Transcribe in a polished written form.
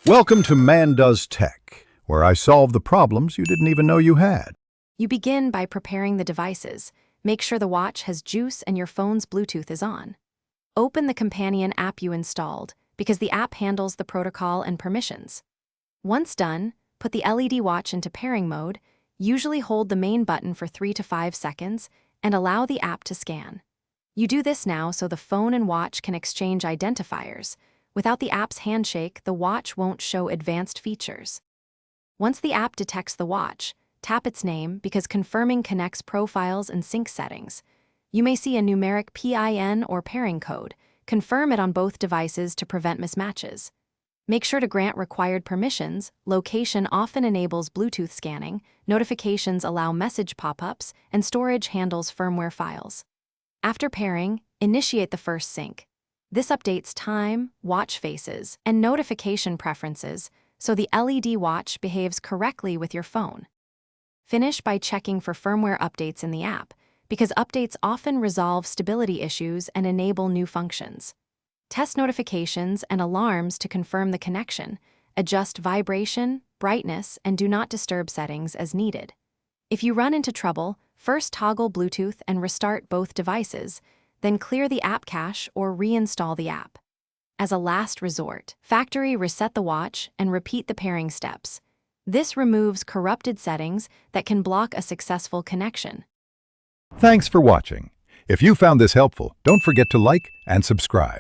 Welcome to Man Does Tech, where I solve the problems you didn't even know you had. You begin by preparing the devices. Make sure the watch has juice and your phone's Bluetooth is on. Open the companion app you installed, because the app handles the protocol and permissions. Once done, put the LED watch into pairing mode, usually hold the main button for 3 to 5 seconds, and allow the app to scan. You do this now so the phone and watch can exchange identifiers. Without the app's handshake, the watch won't show advanced features. Once the app detects the watch, tap its name because confirming connects profiles and sync settings. You may see a numeric PIN or pairing code. Confirm it on both devices to prevent mismatches. Make sure to grant required permissions. Location often enables Bluetooth scanning, notifications allow message pop-ups, and storage handles firmware files. After pairing, initiate the first sync. This updates time, watch faces, and notification preferences so the LED watch behaves correctly with your phone. Finish by checking for firmware updates in the app, because updates often resolve stability issues and enable new functions. Test notifications and alarms to confirm the connection. Adjust vibration, brightness, and do not disturb settings as needed. If you run into trouble, first toggle Bluetooth and restart both devices, then clear the app cache or reinstall the app. As a last resort, factory reset the watch and repeat the pairing steps. This removes corrupted settings that can block a successful connection. Thanks for watching. If you found this helpful, don't forget to like and subscribe.